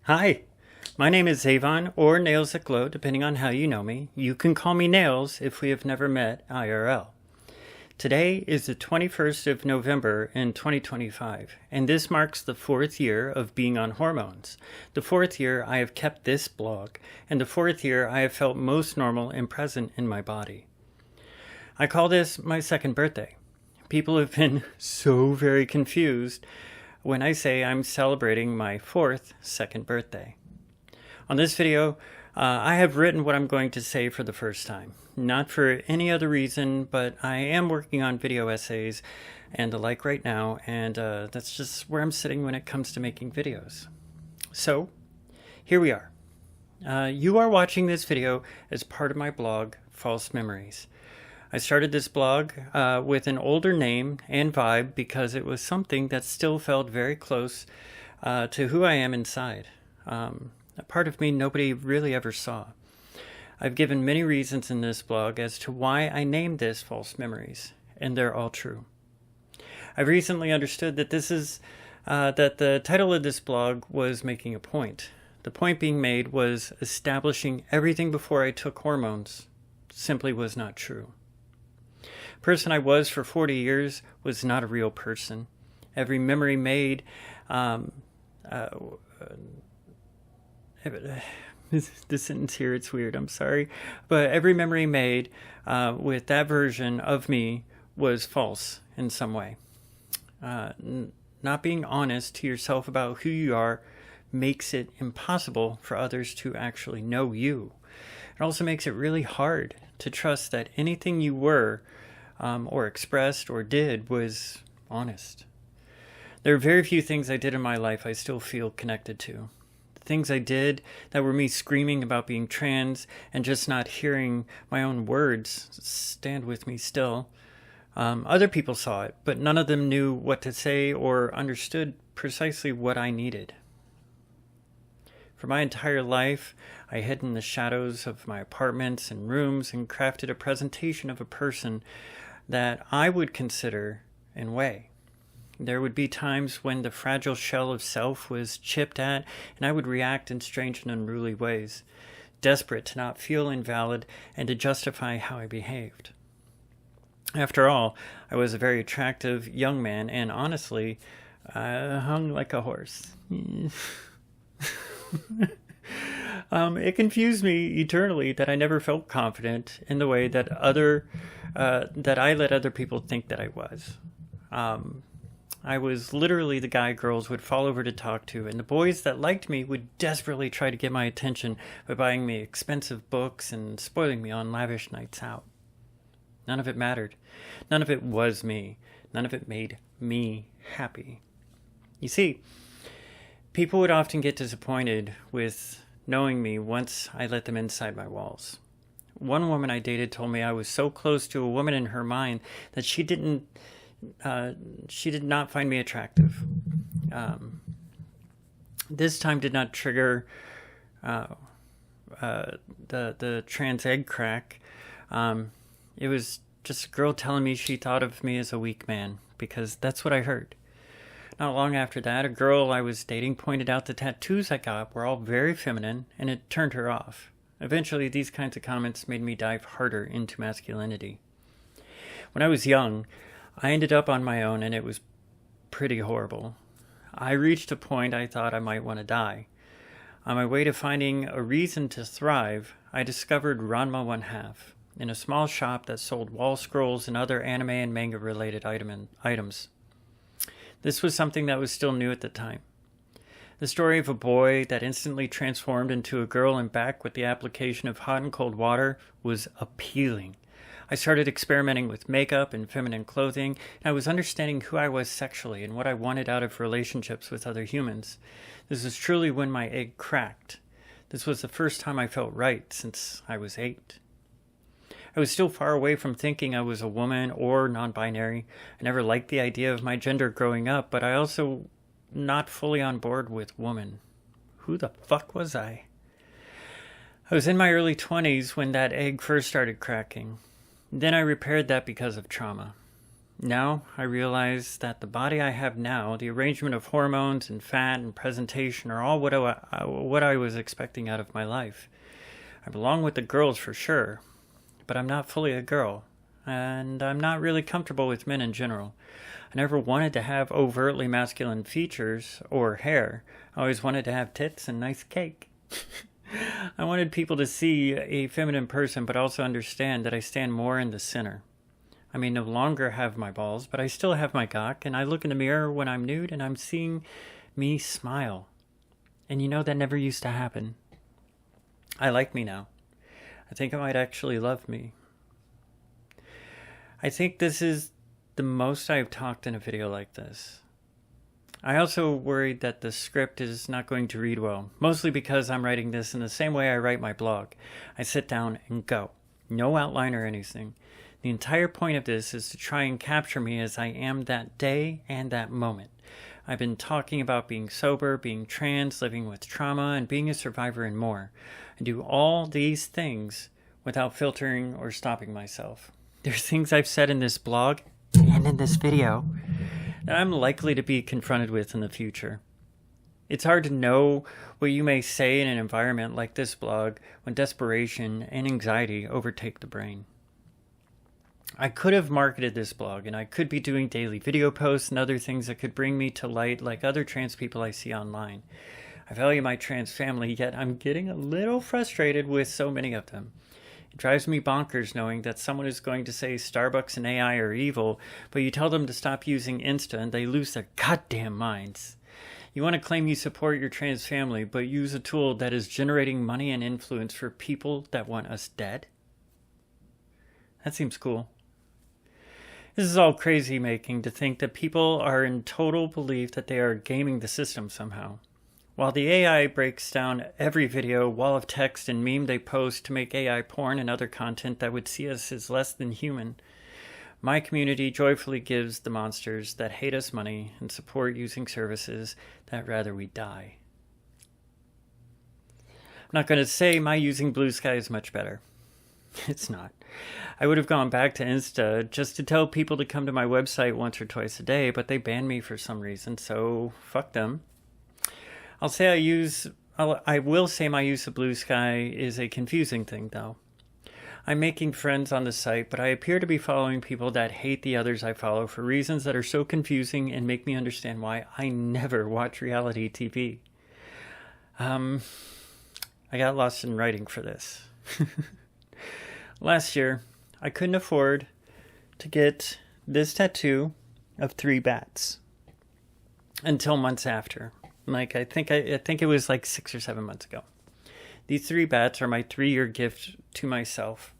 Hi, my name is Avon, or Nails That Glow, depending on how you know me. You can call me Nails if we have never met IRL. Today is the 21st of November in 2025, and this marks the 4th year of being on hormones. The 4th year I have kept this blog, and the 4th year I have felt most normal and present in my body. I call this my second birthday. People have been so very confused when I say I'm celebrating my 4th second birthday. On this video, I have written what I'm going to say for the first time. Not for any other reason, but I am working on video essays and the like right now, and that's just where I'm sitting when it comes to making videos. So, here we are. You are watching this video as part of my blog, False Memories. I started this blog with an older name and vibe because it was something that still felt very close to who I am inside. A part of me nobody really ever saw. I've given many reasons in this blog as to why I named this False Memories, and they're all true. I've recently understood that that the title of this blog was making a point. The point being made was establishing everything before I took hormones simply was not true. The person I was for 40 years was not a real person. Every memory made, this sentence here, it's weird, I'm sorry, but every memory made with that version of me was false in some way. Not being honest to yourself about who you are makes it impossible for others to actually know you. It also makes it really hard to trust that anything you were or expressed or did was honest. There are very few things I did in my life I still feel connected to. The things I did that were me screaming about being trans and just not hearing my own words stand with me still. Other people saw it, but none of them knew what to say or understood precisely what I needed. For my entire life, I hid in the shadows of my apartments and rooms and crafted a presentation of a person that I would consider in way. There would be times when the fragile shell of self was chipped at, and I would react in strange and unruly ways, desperate to not feel invalid and to justify how I behaved. After all, I was a very attractive young man, and honestly, I hung like a horse. It confused me eternally that I never felt confident in the way that I let other people think that I was. I was literally the guy girls would fall over to talk to, and the boys that liked me would desperately try to get my attention by buying me expensive books and spoiling me on lavish nights out. None of it mattered. None of it was me. None of it made me happy. You see, people would often get disappointed with knowing me once I let them inside my walls. One woman I dated told me I was so close to a woman in her mind that she did not find me attractive. This time did not trigger the trans egg crack. It was just a girl telling me she thought of me as a weak man, because that's what I heard. Not long after that, a girl I was dating pointed out the tattoos I got were all very feminine, and it turned her off. Eventually, these kinds of comments made me dive harder into masculinity. When I was young, I ended up on my own, and it was pretty horrible. I reached a point I thought I might want to die. On my way to finding a reason to thrive, I discovered Ranma 1/2 in a small shop that sold wall scrolls and other anime and manga related items. This was something that was still new at the time. The story of a boy that instantly transformed into a girl and back with the application of hot and cold water was appealing. I started experimenting with makeup and feminine clothing, and I was understanding who I was sexually and what I wanted out of relationships with other humans. This was truly when my egg cracked. This was the first time I felt right since I was 8. I was still far away from thinking I was a woman or non-binary. I never liked the idea of my gender growing up, but I also not fully on board with woman. Who the fuck was I? I was in my early 20s when that egg first started cracking. Then I repaired that because of trauma. Now I realize that the body I have now, the arrangement of hormones and fat and presentation are all what I was expecting out of my life. I belong with the girls for sure, but I'm not fully a girl, and I'm not really comfortable with men in general. I never wanted to have overtly masculine features or hair. I always wanted to have tits and nice cake. I wanted people to see a feminine person, but also understand that I stand more in the center. I may no longer have my balls, but I still have my cock, and I look in the mirror when I'm nude and I'm seeing me smile. And you know that never used to happen. I like me now. I think I might actually love me. I think this is the most I've talked in a video like this. I also worried that the script is not going to read well, mostly because I'm writing this in the same way I write my blog. I sit down and go. No outline or anything. The entire point of this is to try and capture me as I am that day and that moment. I've been talking about being sober, being trans, living with trauma, and being a survivor and more. I do all these things without filtering or stopping myself. There's things I've said in this blog and in this video that I'm likely to be confronted with in the future. It's hard to know what you may say in an environment like this blog when desperation and anxiety overtake the brain. I could have marketed this blog, and I could be doing daily video posts and other things that could bring me to light like other trans people I see online. I value my trans family, yet I'm getting a little frustrated with so many of them. It drives me bonkers knowing that someone is going to say Starbucks and AI are evil, but you tell them to stop using Insta and they lose their goddamn minds. You want to claim you support your trans family, but use a tool that is generating money and influence for people that want us dead? That seems cool. This is all crazy making to think that people are in total belief that they are gaming the system somehow. While the AI breaks down every video, wall of text, and meme they post to make AI porn and other content that would see us as less than human, my community joyfully gives the monsters that hate us money and support using services that rather we die. I'm not going to say my using Blue Sky is much better. It's not. I would have gone back to Insta just to tell people to come to my website once or twice a day, but they banned me for some reason, so fuck them. I will say my use of Blue Sky is a confusing thing, though. I'm making friends on the site, but I appear to be following people that hate the others I follow for reasons that are so confusing and make me understand why I never watch reality TV. I got lost in writing for this. Last year, I couldn't afford to get this tattoo of 3 bats until months after. I think it was like 6 or 7 months ago. These 3 bats are my 3-year gift to myself.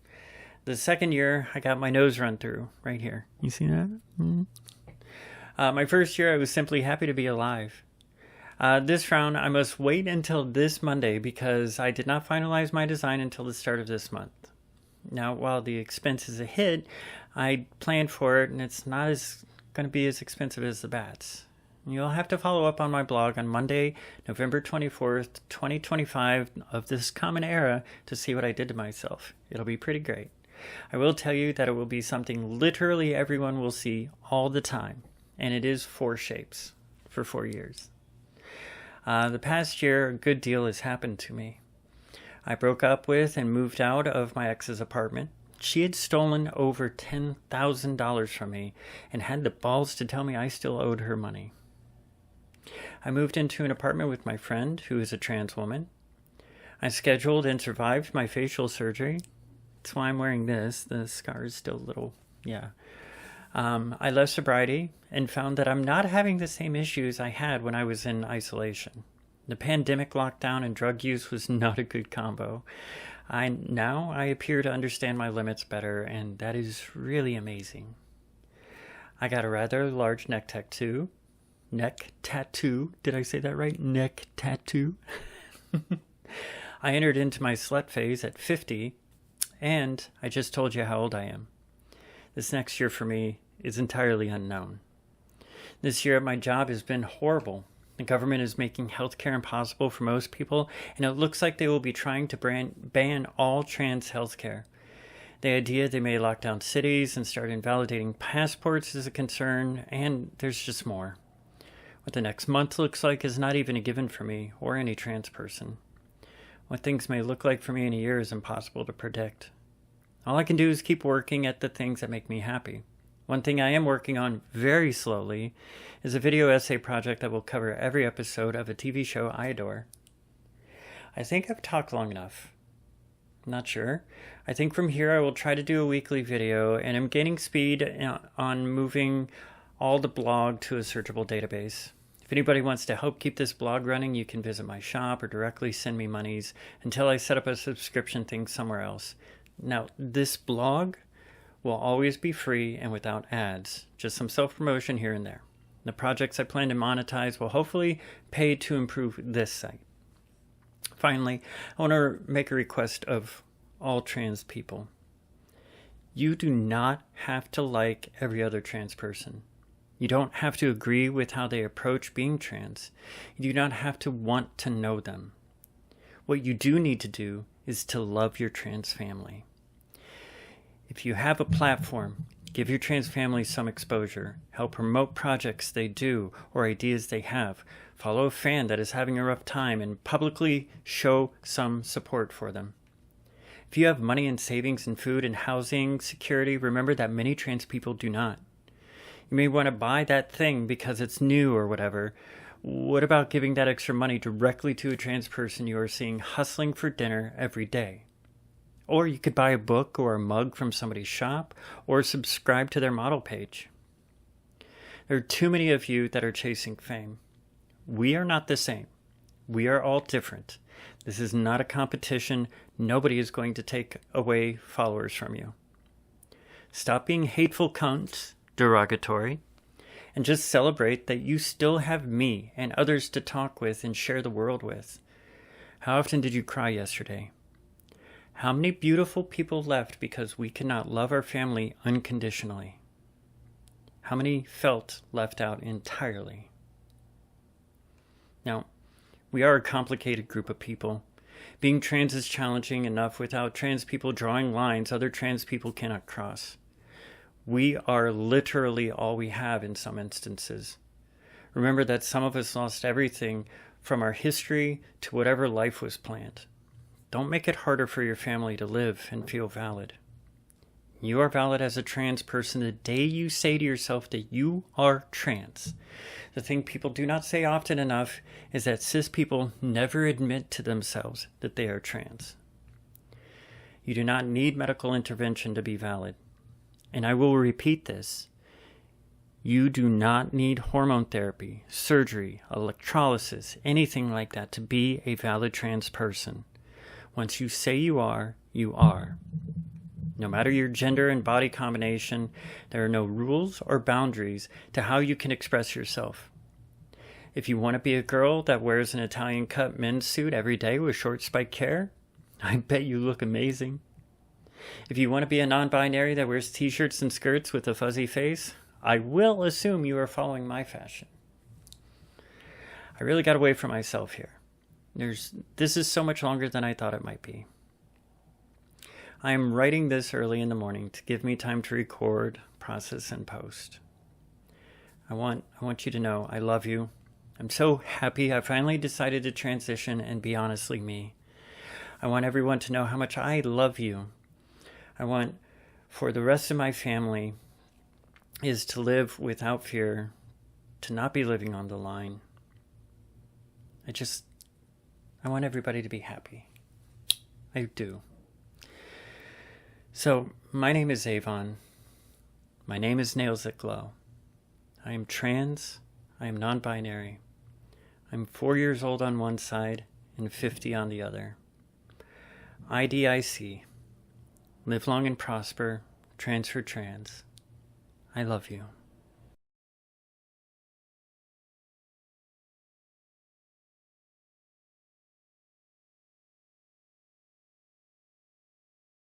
The second year, I got my nose run through right here. You see that? Mm-hmm. My first year, I was simply happy to be alive. This round, I must wait until this Monday because I did not finalize my design until the start of this month. Now, while the expense is a hit, I planned for it, and it's not going to be as expensive as the bats. You'll have to follow up on my blog on Monday, November 24th, 2025 of this common era to see what I did to myself. It'll be pretty great. I will tell you that it will be something literally everyone will see all the time, and it is 4 shapes for 4 years. The past year, a good deal has happened to me. I broke up with and moved out of my ex's apartment. She had stolen over $10,000 from me and had the balls to tell me I still owed her money. I moved into an apartment with my friend, who is a trans woman. I scheduled and survived my facial surgery. That's why I'm wearing this. The scar is still a little, I left sobriety and found that I'm not having the same issues I had when I was in isolation. The pandemic lockdown and drug use was not a good combo. Now I appear to understand my limits better, and that is really amazing. I got a rather large neck tattoo. Did I say that right? Neck tattoo. I entered into my slut phase at 50, and I just told you how old I am. This next year for me is entirely unknown. This year at my job has been horrible. The government is making healthcare impossible for most people, and it looks like they will be trying to ban all trans healthcare. The idea they may lock down cities and start invalidating passports is a concern, and there's just more. What the next month looks like is not even a given for me or any trans person. What things may look like for me in a year is impossible to predict. All I can do is keep working at the things that make me happy. One thing I am working on very slowly is a video essay project that will cover every episode of a TV show I adore. I think I've talked long enough. Not sure. I think from here I will try to do a weekly video, and I'm gaining speed on moving all the blog to a searchable database. If anybody wants to help keep this blog running, you can visit my shop or directly send me monies until I set up a subscription thing somewhere else. Now, this blog will always be free and without ads, just some self-promotion here and there. The projects I plan to monetize will hopefully pay to improve this site. Finally, I want to make a request of all trans people. You do not have to like every other trans person. You don't have to agree with how they approach being trans. You do not have to want to know them. What you do need to do is to love your trans family. If you have a platform, give your trans family some exposure. Help promote projects they do or ideas they have. Follow a fan that is having a rough time and publicly show some support for them. If you have money and savings and food and housing security, remember that many trans people do not. You may want to buy that thing because it's new or whatever. What about giving that extra money directly to a trans person you are seeing hustling for dinner every day? Or you could buy a book or a mug from somebody's shop or subscribe to their model page. There are too many of you that are chasing fame. We are not the same. We are all different. This is not a competition. Nobody is going to take away followers from you. Stop being hateful cunts, derogatory, and just celebrate that you still have me and others to talk with and share the world with. How often did you cry yesterday? How many beautiful people left because we cannot love our family unconditionally? How many felt left out entirely? Now, we are a complicated group of people. Being trans is challenging enough without trans people drawing lines other trans people cannot cross. We are literally all we have in some instances. Remember that some of us lost everything from our history to whatever life was planned. Don't make it harder for your family to live and feel valid. You are valid as a trans person the day you say to yourself that you are trans. The thing people do not say often enough is that cis people never admit to themselves that they are trans. You do not need medical intervention to be valid. And I will repeat this. You do not need hormone therapy, surgery, electrolysis, anything like that to be a valid trans person. Once you say you are, you are. No matter your gender and body combination, there are no rules or boundaries to how you can express yourself. If you want to be a girl that wears an Italian cut men's suit every day with short spiked hair, I bet you look amazing. If you want to be a non-binary that wears t-shirts and skirts with a fuzzy face, I will assume you are following my fashion. I really got away from myself here. This is so much longer than I thought it might be. I am writing this early in the morning to give me time to record, process, and post. I want you to know I love you. I'm so happy I finally decided to transition and be honestly me. I want everyone to know how much I love you. I want for the rest of my family is to live without fear, to not be living on the line. I want everybody to be happy. I do. So, my name is Avon. My name is Nails That Glow. I am trans. I am non-binary. I'm 4 years old on one side and 50 on the other. IDIC. Live long and prosper. Trans for trans. I love you.